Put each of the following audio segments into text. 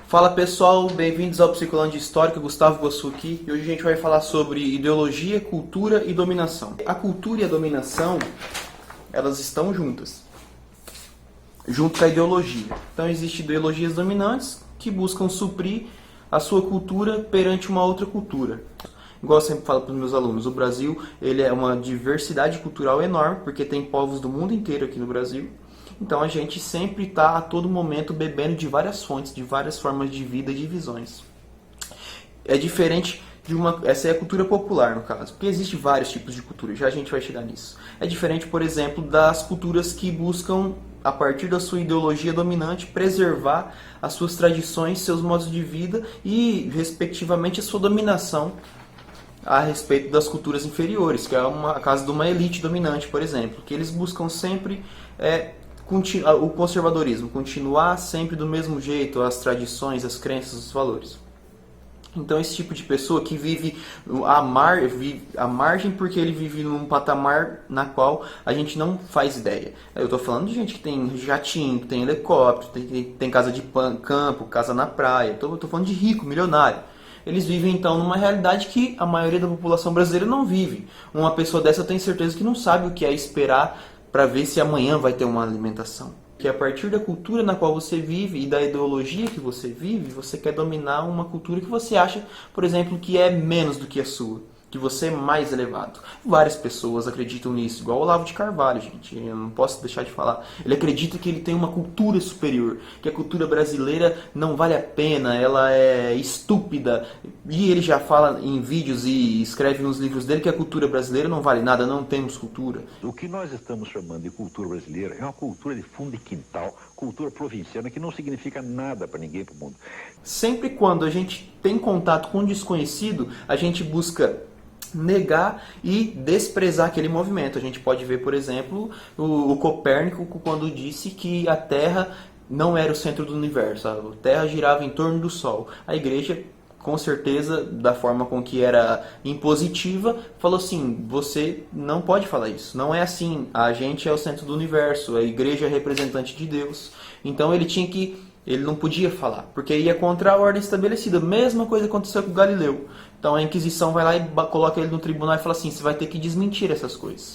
Fala pessoal, bem-vindos ao Psicolândia Histórica, Gustavo Bossu aqui, e hoje a gente vai falar sobre ideologia, cultura e dominação. A cultura e a dominação, elas estão juntas, junto com a ideologia. Então existem ideologias dominantes que buscam suprir a sua cultura perante uma outra cultura. Igual eu sempre falo para os meus alunos, o Brasil ele é uma diversidade cultural enorme, porque tem povos do mundo inteiro aqui no Brasil. Então a gente sempre está a todo momento bebendo de várias fontes, de várias formas de vida e de visões. É diferente de uma... Essa é a cultura popular, no caso, porque existem vários tipos de cultura, já a gente vai chegar nisso. É diferente, por exemplo, das culturas que buscam, a partir da sua ideologia dominante, preservar as suas tradições, seus modos de vida e, respectivamente, a sua dominação a respeito das culturas inferiores, que é a caso de uma elite dominante, por exemplo, que eles buscam sempre o conservadorismo, continuar sempre do mesmo jeito, as tradições, as crenças, os valores. Então esse tipo de pessoa que vive à margem porque ele vive num patamar na qual a gente não faz ideia. Eu estou falando de gente que tem jatinho, que tem helicóptero, tem casa de campo, casa na praia. Eu tô falando de rico, milionário. Eles vivem então numa realidade que a maioria da população brasileira não vive. Uma pessoa dessa eu tenho certeza que não sabe o que é esperar para ver se amanhã vai ter uma alimentação. Que a partir da cultura na qual você vive e da ideologia que você vive, você quer dominar uma cultura que você acha, por exemplo, que é menos do que a sua, que você é mais elevado. Várias pessoas acreditam nisso, igual o Olavo de Carvalho, gente, eu não posso deixar de falar. Ele acredita que ele tem uma cultura superior, que a cultura brasileira não vale a pena, ela é estúpida. E ele já fala em vídeos e escreve nos livros dele que a cultura brasileira não vale nada, não temos cultura. O que nós estamos chamando de cultura brasileira é uma cultura de fundo de quintal, cultura provinciana que não significa nada para ninguém, para o mundo. Sempre quando a gente tem contato com o desconhecido, a gente busca negar e desprezar aquele movimento. A gente pode ver, por exemplo, o Copérnico quando disse que a Terra não era o centro do universo, a Terra girava em torno do Sol. A igreja, com certeza, da forma com que era impositiva, falou assim, você não pode falar isso, não é assim, a gente é o centro do universo, a igreja é representante de Deus. Então ele não podia falar, porque ia contra a ordem estabelecida. Mesma coisa aconteceu com Galileu. Então a Inquisição vai lá e coloca ele no tribunal e fala assim, você vai ter que desmentir essas coisas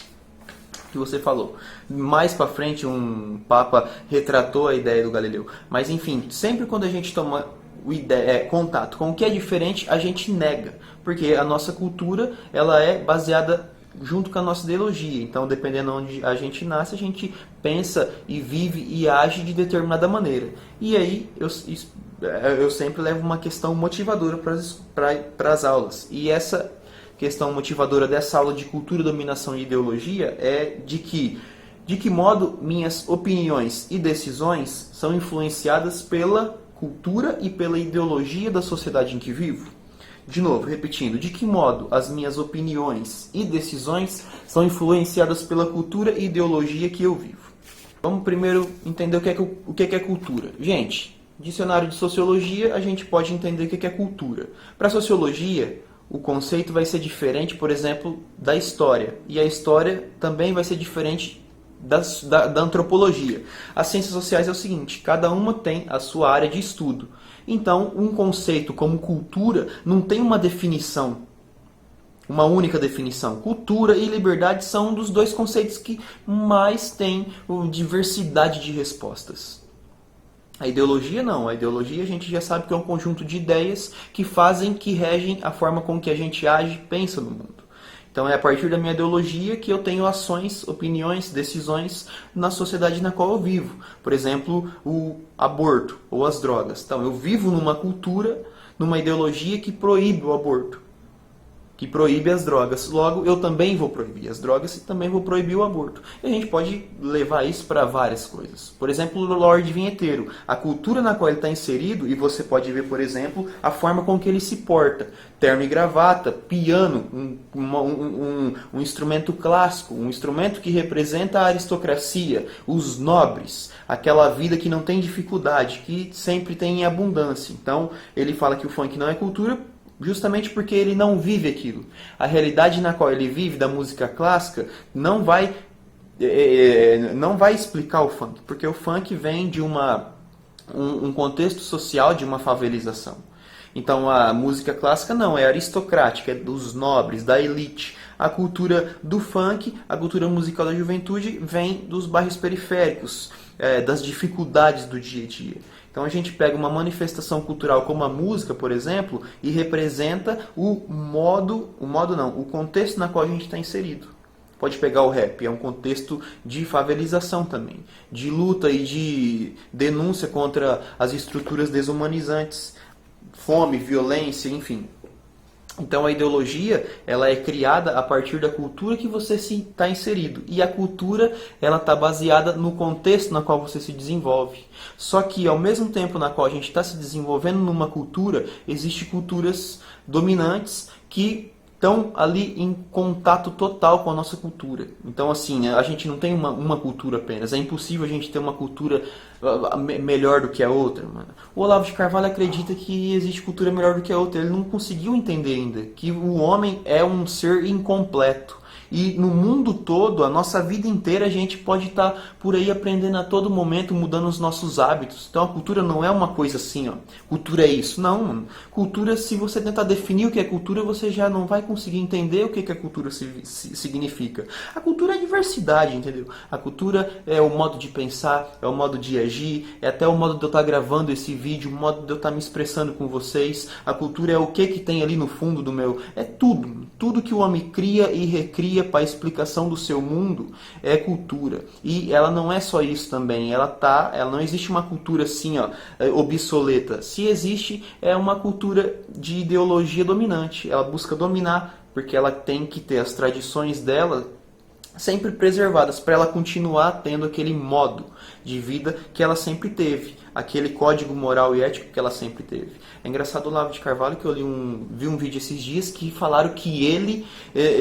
que você falou. Mais pra frente um Papa retratou a ideia do Galileu. Mas enfim, sempre quando a gente toma contato com o que é diferente, a gente nega. Porque a nossa cultura ela é baseada junto com a nossa ideologia. Então, dependendo de onde a gente nasce, a gente pensa e vive e age de determinada maneira. E aí, eu sempre levo uma questão motivadora para as aulas. E essa questão motivadora dessa aula de cultura, dominação e ideologia é de que modo minhas opiniões e decisões são influenciadas pela cultura e pela ideologia da sociedade em que vivo. De novo, repetindo, de que modo as minhas opiniões e decisões são influenciadas pela cultura e ideologia que eu vivo. Vamos primeiro entender o que é cultura. Gente, dicionário de sociologia, a gente pode entender o que é cultura. Para a sociologia, o conceito vai ser diferente, por exemplo, da história. E a história também vai ser diferente da antropologia. As ciências sociais é o seguinte, cada uma tem a sua área de estudo. Então, um conceito como cultura não tem uma definição, uma única definição. Cultura e liberdade são um dos dois conceitos que mais têm diversidade de respostas. A ideologia não. A ideologia a gente já sabe que é um conjunto de ideias que regem a forma com que a gente age e pensa no mundo. Então é a partir da minha ideologia que eu tenho ações, opiniões, decisões na sociedade na qual eu vivo. Por exemplo, o aborto ou as drogas. Então eu vivo numa cultura, numa ideologia que proíbe o aborto, que proíbe as drogas. Logo, eu também vou proibir as drogas e também vou proibir o aborto. E a gente pode levar isso para várias coisas. Por exemplo, o Lorde Vinheteiro. A cultura na qual ele está inserido, e você pode ver, por exemplo, a forma com que ele se porta. Terno e gravata, piano, um instrumento clássico, um instrumento que representa a aristocracia, os nobres, aquela vida que não tem dificuldade, que sempre tem em abundância. Então, ele fala que o funk não é cultura, justamente porque ele não vive aquilo. A realidade na qual ele vive, da música clássica, não vai não vai explicar o funk, porque o funk vem de um contexto social, de uma favelização. Então a música clássica não, é aristocrática, é dos nobres, da elite. A cultura do funk, a cultura musical da juventude, vem dos bairros periféricos, das dificuldades do dia a dia. Então a gente pega uma manifestação cultural como a música, por exemplo, e representa o contexto na qual a gente está inserido. Pode pegar o rap, é um contexto de favelização também, de luta e de denúncia contra as estruturas desumanizantes, fome, violência, enfim. Então a ideologia, ela é criada a partir da cultura que você está inserido. E a cultura, ela está baseada no contexto na qual você se desenvolve. Só que ao mesmo tempo na qual a gente está se desenvolvendo numa cultura, existem culturas dominantes que estão ali em contato total com a nossa cultura. Então, assim, a gente não tem uma cultura apenas. É impossível a gente ter uma cultura melhor do que a outra. Mano. O Olavo de Carvalho acredita que existe cultura melhor do que a outra. Ele não conseguiu entender ainda que o homem é um ser incompleto. E no mundo todo, a nossa vida inteira, a gente pode estar por aí aprendendo a todo momento, mudando os nossos hábitos. Então a cultura não é uma coisa assim, ó. Cultura é isso. Não, mano. Cultura, se você tentar definir o que é cultura, você já não vai conseguir entender o que a cultura significa. A cultura é diversidade, entendeu? A cultura é o modo de pensar, é o modo de agir, é até o modo de eu estar gravando esse vídeo, o modo de eu estar me expressando com vocês. A cultura é o que tem ali no fundo do meu... É tudo. Tudo que o homem cria e recria para a explicação do seu mundo é cultura. E ela não é só isso também. Ela não existe uma cultura assim, ó, obsoleta. Se existe, é uma cultura de ideologia dominante. Ela busca dominar porque ela tem que ter as tradições dela sempre preservadas para ela continuar tendo aquele modo de vida que ela sempre teve, aquele código moral e ético que ela sempre teve. É engraçado o Olavo de Carvalho, que eu vi um vídeo esses dias que falaram que ele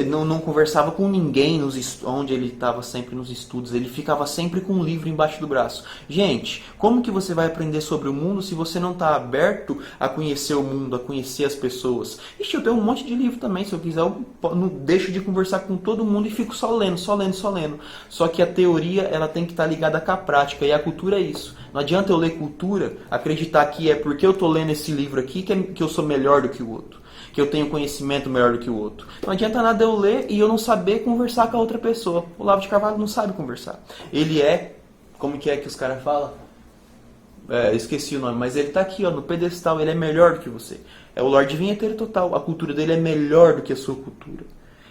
não conversava com ninguém onde ele estava sempre nos estudos, ele ficava sempre com um livro embaixo do braço. Gente, como que você vai aprender sobre o mundo se você não está aberto a conhecer o mundo, a conhecer as pessoas? Ixi, eu tenho um monte de livro também, se eu quiser eu não deixo de conversar com todo mundo e fico só lendo. Só que a teoria, ela tem que estar ligada com a prática, e a cultura é isso. Não adianta eu ler cultura, acreditar que é porque eu estou lendo esse livro aqui que eu sou melhor do que o outro, que eu tenho conhecimento melhor do que o outro. Não adianta nada eu ler e eu não saber conversar com a outra pessoa. O Olavo de Carvalho não sabe conversar. Ele como que os caras falam? Esqueci o nome, mas ele está aqui, ó, no pedestal, ele é melhor do que você. É o Lorde Vinheteiro total, a cultura dele é melhor do que a sua cultura.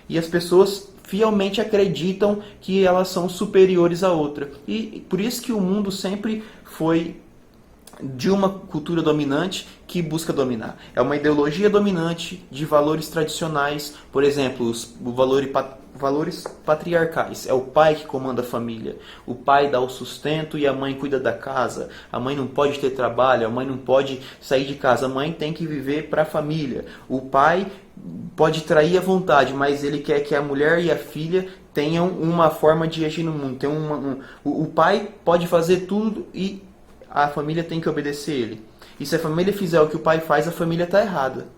E as pessoas fielmente acreditam que elas são superiores à outra. E por isso que o mundo sempre foi de uma cultura dominante que busca dominar. É uma ideologia dominante de valores tradicionais, por exemplo, os valores patriarcais. É o pai que comanda a família. O pai dá o sustento e a mãe cuida da casa. A mãe não pode ter trabalho, a mãe não pode sair de casa. A mãe tem que viver para a família. O pai pode trair à vontade, mas ele quer que a mulher e a filha tenham uma forma de agir no mundo. O pai pode fazer tudo e a família tem que obedecer ele. E se a família fizer o que o pai faz, a família está errada.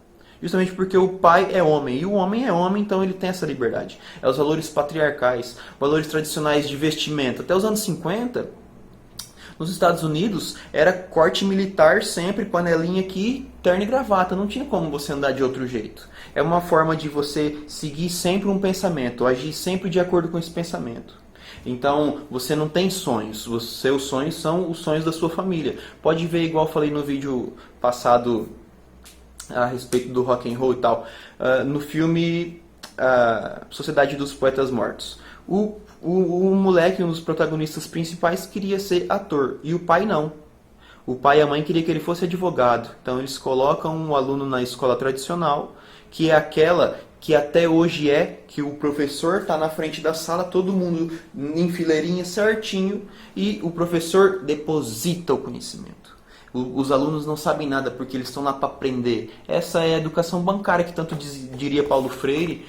Justamente porque o pai é homem. E o homem é homem, então ele tem essa liberdade. É os valores patriarcais, valores tradicionais de vestimenta. Até os anos 50, nos Estados Unidos, era corte militar sempre, panelinha aqui, terno e gravata. Não tinha como você andar de outro jeito. É uma forma de você seguir sempre um pensamento, agir sempre de acordo com esse pensamento. Então, você não tem sonhos. Os seus sonhos são os sonhos da sua família. Pode ver, igual eu falei no vídeo passado a respeito do rock and roll e tal, no filme Sociedade dos Poetas Mortos. O moleque, um dos protagonistas principais, queria ser ator, e o pai não. O pai e a mãe queriam que ele fosse advogado. Então eles colocam um aluno na escola tradicional, que é aquela que até hoje que o professor está na frente da sala, todo mundo em fileirinha certinho, e o professor deposita o conhecimento. Os alunos não sabem nada porque eles estão lá para aprender. Essa é a educação bancária que tanto diria Paulo Freire.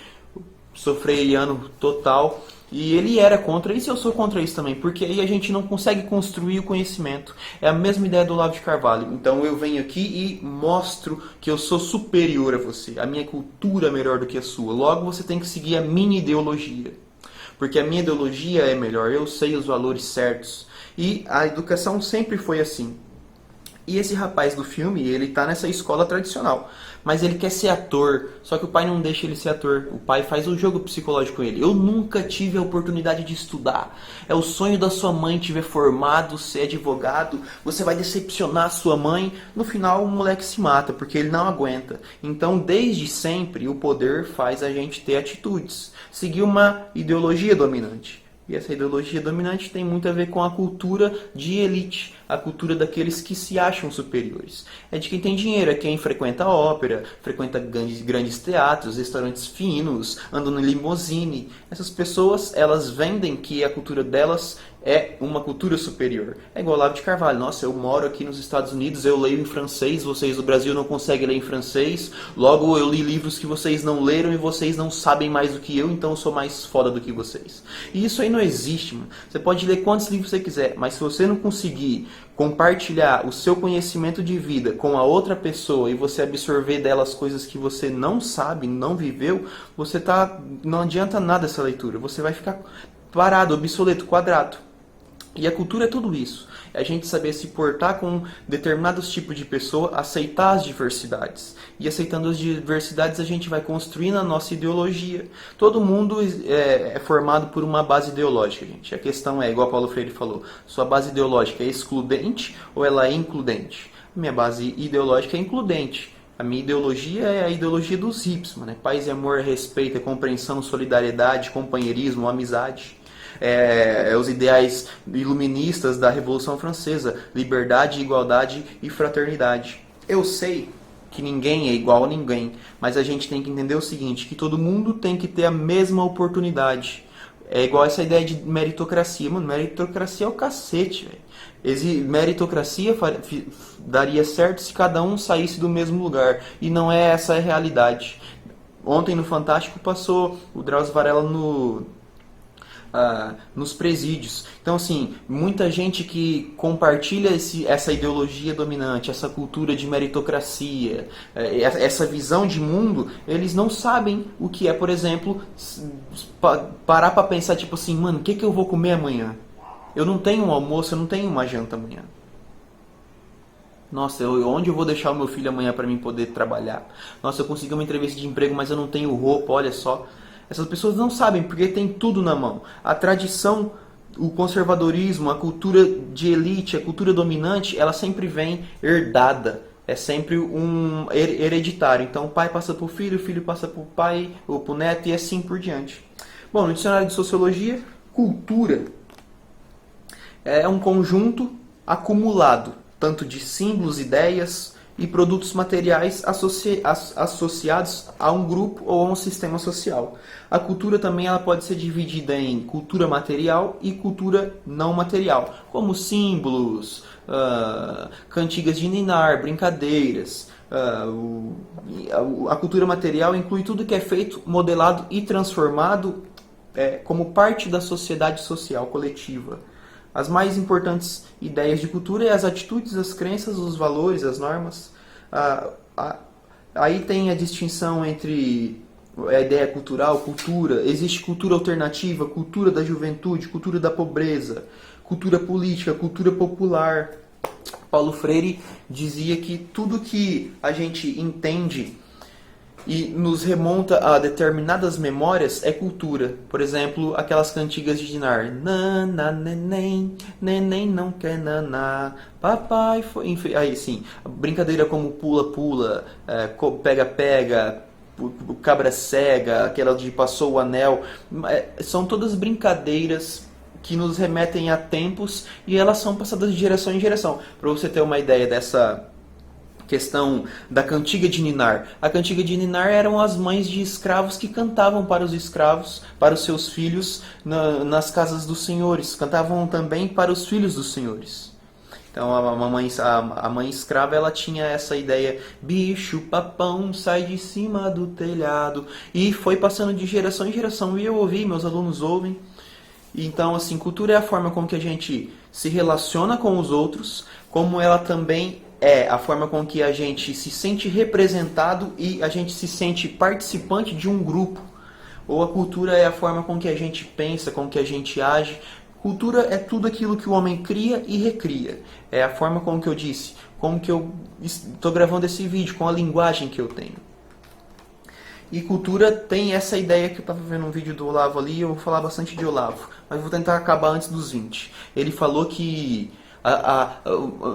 Sou freiriano total. E ele era contra isso e eu sou contra isso também, porque aí a gente não consegue construir o conhecimento. É a mesma ideia do Olavo de Carvalho. Então eu venho aqui e mostro que eu sou superior a você. A minha cultura é melhor do que a sua. Logo você tem que seguir a minha ideologia. porque a minha ideologia é melhor, eu sei os valores certos. E a educação sempre foi assim. E esse rapaz do filme, ele tá nessa escola tradicional, mas ele quer ser ator, só que o pai não deixa ele ser ator. O pai faz um jogo psicológico com ele. Eu nunca tive a oportunidade de estudar. É o sonho da sua mãe te ver formado, ser advogado. Você vai decepcionar a sua mãe. No final, o moleque se mata, porque ele não aguenta. Então, desde sempre, o poder faz a gente ter atitudes. Seguir uma ideologia dominante. E essa ideologia dominante tem muito a ver com a cultura de elite, a cultura daqueles que se acham superiores. É de quem tem dinheiro, é quem frequenta a ópera, frequenta grandes teatros, restaurantes finos, andam no limousine. Essas pessoas, elas vendem que a cultura delas é uma cultura superior. É igual Olavo de Carvalho. Nossa, eu moro aqui nos Estados Unidos, eu leio em francês, vocês do Brasil não conseguem ler em francês, logo eu li livros que vocês não leram e vocês não sabem mais do que eu, então eu sou mais foda do que vocês. E isso aí não existe, mano. Você pode ler quantos livros você quiser, mas se você não conseguir compartilhar o seu conhecimento de vida com a outra pessoa e você absorver dela as coisas que você não sabe, não viveu, não adianta nada essa leitura. Você vai ficar parado, obsoleto, quadrado. E a cultura é tudo isso. É a gente saber se portar com determinados tipos de pessoa, aceitar as diversidades. E aceitando as diversidades, a gente vai construindo a nossa ideologia. Todo mundo é formado por uma base ideológica, gente. A questão é, igual Paulo Freire falou, sua base ideológica é excludente ou ela é includente? Minha base ideológica é includente. A minha ideologia é a ideologia dos hips, né? Paz e amor, respeito, compreensão, solidariedade, companheirismo, amizade. Os ideais iluministas da Revolução Francesa, liberdade, igualdade e fraternidade. Eu sei que ninguém é igual a ninguém, mas a gente tem que entender o seguinte, que todo mundo tem que ter a mesma oportunidade. É igual essa ideia de meritocracia. Mano, meritocracia é o cacete, velho. Meritocracia daria certo se cada um saísse do mesmo lugar, e não é essa a realidade. Ontem no Fantástico passou o Drauzio Varela nos presídios. Então, assim, muita gente que compartilha essa ideologia dominante, essa cultura de meritocracia, essa visão de mundo, eles não sabem o que é, por exemplo, parar pra pensar, tipo assim, mano, o que eu vou comer amanhã? Eu não tenho um almoço, eu não tenho uma janta amanhã. Nossa, onde eu vou deixar o meu filho amanhã para mim poder trabalhar? Nossa, eu consegui uma entrevista de emprego, mas eu não tenho roupa, olha só. Essas pessoas não sabem, porque tem tudo na mão. A tradição, o conservadorismo, a cultura de elite, a cultura dominante, ela sempre vem herdada. É sempre um hereditário. Então o pai passa para o filho passa para o pai, ou para o neto, e assim por diante. Bom, no dicionário de sociologia, cultura é um conjunto acumulado, tanto de símbolos, ideias e produtos materiais associados a um grupo ou a um sistema social. A cultura também ela pode ser dividida em cultura material e cultura não material, como símbolos, cantigas de ninar, brincadeiras. A cultura material inclui tudo que é feito, modelado e transformado como parte da sociedade social coletiva. As mais importantes ideias de cultura é as atitudes, as crenças, os valores, as normas. Aí tem a distinção entre a ideia cultural, cultura. Existe cultura alternativa, cultura da juventude, cultura da pobreza, cultura política, cultura popular. Paulo Freire dizia que tudo que a gente entende e nos remonta a determinadas memórias é cultura. Por exemplo, aquelas cantigas de dinar. Nana, neném, neném não quer naná, papai foi... Aí sim, brincadeira como pula-pula, pega-pega, cabra cega, aquela de passou o anel. São todas brincadeiras que nos remetem a tempos e elas são passadas de geração em geração. Para você ter uma ideia dessa questão da cantiga de ninar. A cantiga de ninar eram as mães de escravos que cantavam para os escravos, para os seus filhos nas casas dos senhores. Cantavam também para os filhos dos senhores. Então a mãe escrava ela tinha essa ideia, bicho papão sai de cima do telhado, e foi passando de geração em geração, e eu ouvi, meus alunos ouvem. Então, assim, cultura é a forma com que a gente se relaciona com os outros, como ela também é a forma com que a gente se sente representado e a gente se sente participante de um grupo. Ou a cultura é a forma com que a gente pensa, com que a gente age. Cultura é tudo aquilo que o homem cria e recria. É a forma como que eu disse, como que eu estou gravando esse vídeo, com a linguagem que eu tenho. E cultura tem essa ideia que eu estava vendo um vídeo do Olavo ali, eu vou falar bastante de Olavo, mas vou tentar acabar antes dos 20. Ele falou que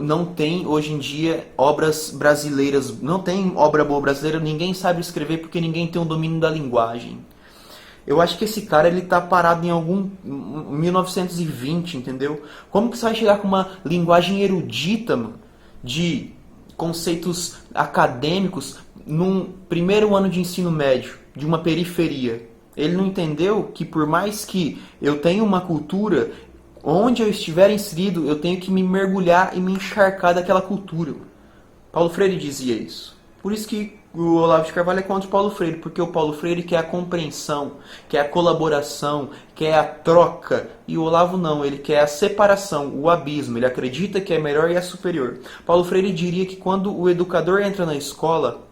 não tem hoje em dia obras brasileiras, não tem obra boa brasileira, ninguém sabe escrever porque ninguém tem o domínio da linguagem. Eu acho que esse cara ele tá parado em algum 1920, entendeu? Como que você vai chegar com uma linguagem erudita, mano, de conceitos acadêmicos num primeiro ano de ensino médio, de uma periferia? Ele não entendeu que por mais que eu tenha uma cultura, onde eu estiver inserido, eu tenho que me mergulhar e me encharcar daquela cultura. Paulo Freire dizia isso. Por isso que o Olavo de Carvalho é contra o Paulo Freire, porque o Paulo Freire quer a compreensão, quer a colaboração, quer a troca, e o Olavo não, ele quer a separação, o abismo, ele acredita que é melhor e é superior. Paulo Freire diria que quando o educador entra na escola,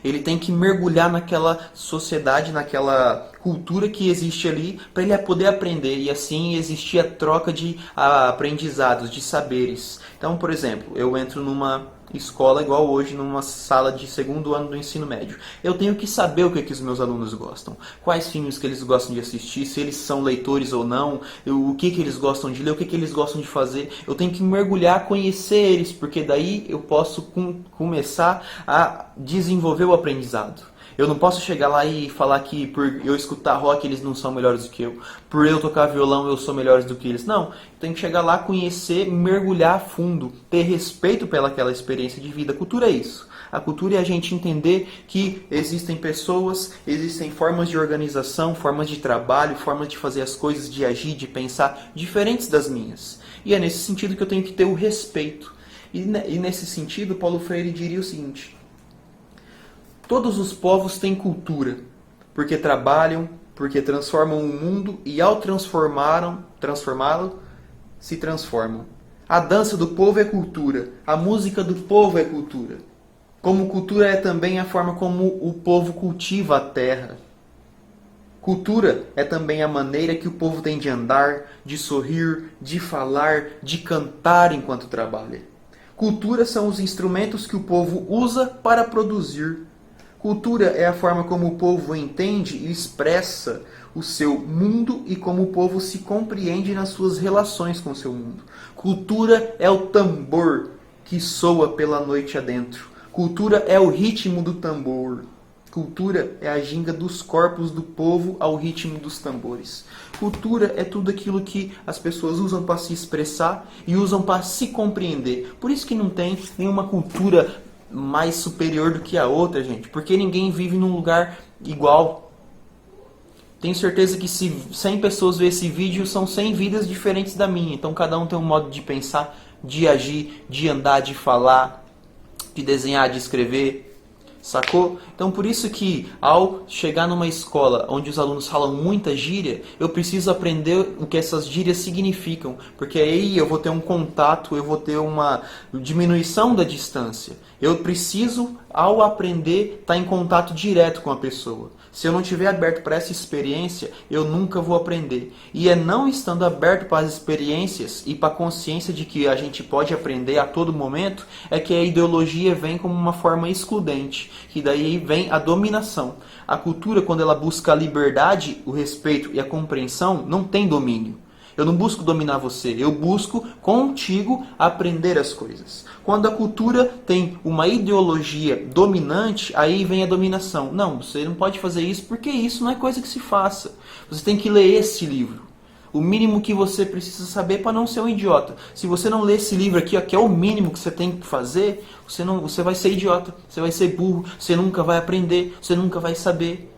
ele tem que mergulhar naquela sociedade, naquela cultura que existe ali, para ele poder aprender, e assim existir a troca de aprendizados, de saberes. Então, por exemplo, eu entro numa escola igual hoje, numa sala de segundo ano do ensino médio. Eu tenho que saber o que os meus alunos gostam, quais filmes que eles gostam de assistir, se eles são leitores ou não, o que eles gostam de ler, o que eles gostam de fazer. Eu tenho que mergulhar, conhecer eles, porque daí eu posso começar a desenvolver o aprendizado. Eu não posso chegar lá e falar que por eu escutar rock eles não são melhores do que eu, por eu tocar violão eu sou melhores do que eles. Não, eu tenho que chegar lá, conhecer, mergulhar a fundo, ter respeito pelaquela experiência de vida. A cultura é isso. A cultura é a gente entender que existem pessoas, existem formas de organização, formas de trabalho, formas de fazer as coisas, de agir, de pensar, diferentes das minhas. E é nesse sentido que eu tenho que ter o respeito. E nesse sentido, Paulo Freire diria o seguinte: todos os povos têm cultura, porque trabalham, porque transformam o mundo e ao transformá-lo, se transformam. A dança do povo é cultura, a música do povo é cultura. Como cultura é também a forma como o povo cultiva a terra. Cultura é também a maneira que o povo tem de andar, de sorrir, de falar, de cantar enquanto trabalha. Cultura são os instrumentos que o povo usa para produzir. Cultura é a forma como o povo entende e expressa o seu mundo e como o povo se compreende nas suas relações com o seu mundo. Cultura é o tambor que soa pela noite adentro. Cultura é o ritmo do tambor. Cultura é a ginga dos corpos do povo ao ritmo dos tambores. Cultura é tudo aquilo que as pessoas usam para se expressar e usam para se compreender. Por isso que não tem nenhuma cultura mais superior do que a outra, gente. Porque ninguém vive num lugar igual. Tenho certeza que se 100 pessoas verem esse vídeo, são 100 vidas diferentes da minha. Então cada um tem um modo de pensar, de agir, de andar, de falar, de desenhar, de escrever. Sacou? Então por isso que ao chegar numa escola onde os alunos falam muita gíria, eu preciso aprender o que essas gírias significam, porque aí eu vou ter um contato, eu vou ter uma diminuição da distância. Eu preciso, ao aprender, estar em contato direto com a pessoa. Se eu não estiver aberto para essa experiência, eu nunca vou aprender. E é não estando aberto para as experiências e para a consciência de que a gente pode aprender a todo momento, é que a ideologia vem como uma forma excludente, que daí vem a dominação. A cultura, quando ela busca a liberdade, o respeito e a compreensão, não tem domínio. Eu não busco dominar você, eu busco contigo aprender as coisas. Quando a cultura tem uma ideologia dominante, aí vem a dominação. Não, você não pode fazer isso porque isso não é coisa que se faça. Você tem que ler esse livro. O mínimo que você precisa saber para não ser um idiota. Se você não ler esse livro aqui, ó, que é o mínimo que você tem que fazer, você vai ser idiota, você vai ser burro, você nunca vai aprender, você nunca vai saber.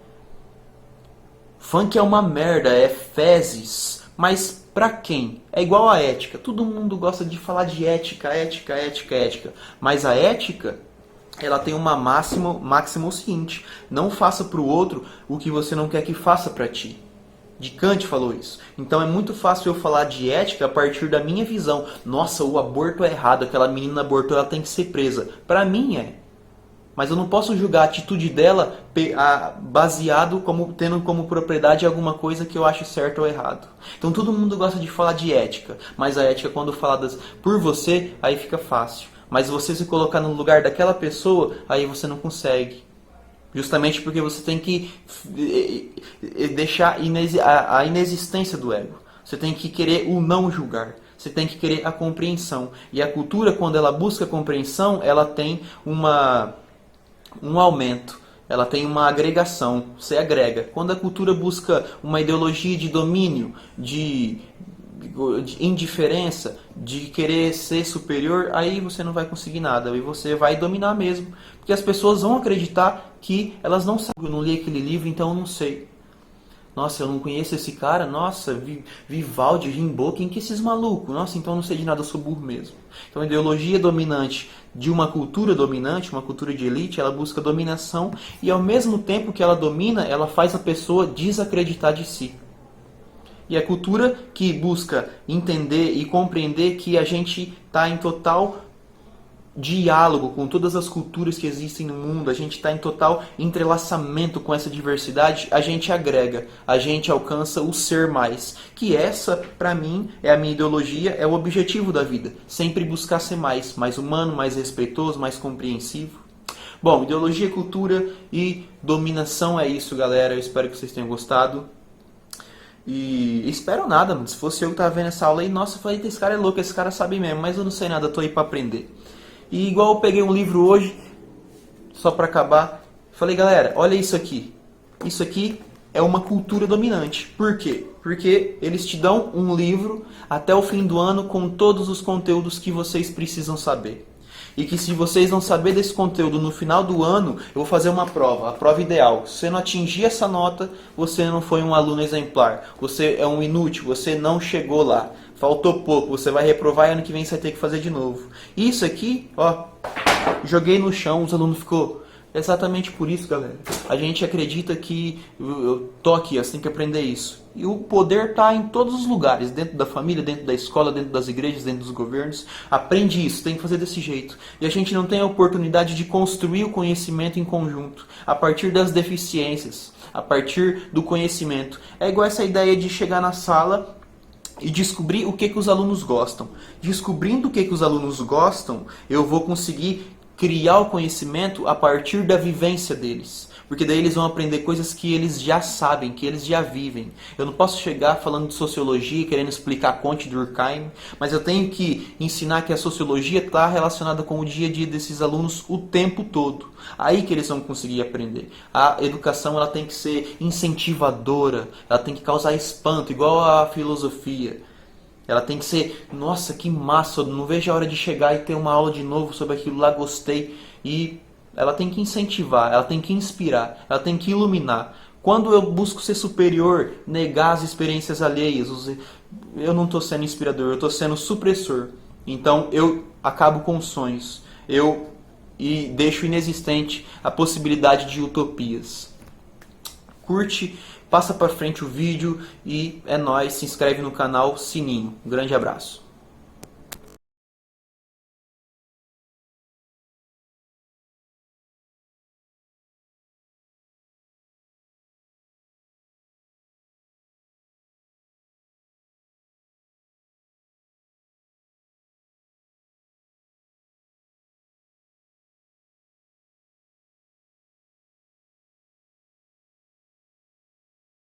Funk é uma merda, é fezes. Mas pra quem? É igual a ética. Todo mundo gosta de falar de ética, ética, ética, ética. Mas a ética, ela tem uma máxima o seguinte: não faça pro outro o que você não quer que faça pra ti. De Kant falou isso. Então é muito fácil eu falar de ética a partir da minha visão. Nossa, o aborto é errado, aquela menina abortou, ela tem que ser presa. Pra mim é. Mas eu não posso julgar a atitude dela baseado tendo como propriedade alguma coisa que eu acho certo ou errado. Então todo mundo gosta de falar de ética, mas a ética, quando falada por você, aí fica fácil. Mas você se colocar no lugar daquela pessoa, aí você não consegue. Justamente porque você tem que deixar a inexistência do ego. Você tem que querer o não julgar. Você tem que querer a compreensão. E a cultura, quando ela busca a compreensão, ela tem um aumento, ela tem uma agregação, você agrega. Quando a cultura busca uma ideologia de domínio, de indiferença, de querer ser superior, aí você não vai conseguir nada, e você vai dominar mesmo. Porque as pessoas vão acreditar que elas não sabem. Eu não li aquele livro, então eu não sei. Nossa, eu não conheço esse cara. Nossa, Vivaldi, Rimbaud, quem que é esses malucos? Nossa, então eu não sei de nada, eu sou burro mesmo. Então a ideologia dominante de uma cultura dominante, uma cultura de elite, ela busca dominação e ao mesmo tempo que ela domina, ela faz a pessoa desacreditar de si. E a cultura que busca entender e compreender que a gente está em total diálogo com todas as culturas que existem no mundo, a gente está em total entrelaçamento com essa diversidade, a gente agrega, a gente alcança o ser mais. Que essa, para mim, é a minha ideologia, é o objetivo da vida. Sempre buscar ser mais humano, mais respeitoso, mais compreensivo. Bom, ideologia, cultura e dominação é isso, galera. Eu espero que vocês tenham gostado. E espero nada, mano. Se fosse eu que tava vendo essa aula aí, nossa, eu falei, esse cara é louco, esse cara sabe mesmo, mas eu não sei nada, tô aí pra aprender. E igual eu peguei um livro hoje, só para acabar, falei, galera, olha isso aqui. Isso aqui é uma cultura dominante. Por quê? Porque eles te dão um livro até o fim do ano com todos os conteúdos que vocês precisam saber. E que se vocês não saberem desse conteúdo no final do ano, eu vou fazer uma prova, a prova ideal. Se você não atingir essa nota, você não foi um aluno exemplar. Você é um inútil, você não chegou lá. Faltou pouco, você vai reprovar e ano que vem você vai ter que fazer de novo. Isso aqui, ó, joguei no chão, os alunos ficou... Exatamente por isso, galera. A gente acredita que eu tô aqui, você tem que aprender isso. E o poder está em todos os lugares, dentro da família, dentro da escola, dentro das igrejas, dentro dos governos. Aprende isso, tem que fazer desse jeito. E a gente não tem a oportunidade de construir o conhecimento em conjunto, a partir das deficiências, a partir do conhecimento. É igual essa ideia de chegar na sala e descobrir o que os alunos gostam. Descobrindo o que os alunos gostam, eu vou conseguir criar o conhecimento a partir da vivência deles. Porque daí eles vão aprender coisas que eles já sabem, que eles já vivem. Eu não posso chegar falando de sociologia, querendo explicar a Conte de Durkheim, mas eu tenho que ensinar que a sociologia está relacionada com o dia a dia desses alunos o tempo todo. Aí que eles vão conseguir aprender. A educação ela tem que ser incentivadora, ela tem que causar espanto, igual a filosofia. Ela tem que ser, nossa, que massa, eu não vejo a hora de chegar e ter uma aula de novo sobre aquilo lá, gostei. E ela tem que incentivar, ela tem que inspirar, ela tem que iluminar. Quando eu busco ser superior, negar as experiências alheias, eu não estou sendo inspirador, eu estou sendo supressor. Então eu acabo com sonhos, e deixo inexistente a possibilidade de utopias. Curte, passa para frente o vídeo e é nóis, se inscreve no canal, sininho. Um grande abraço.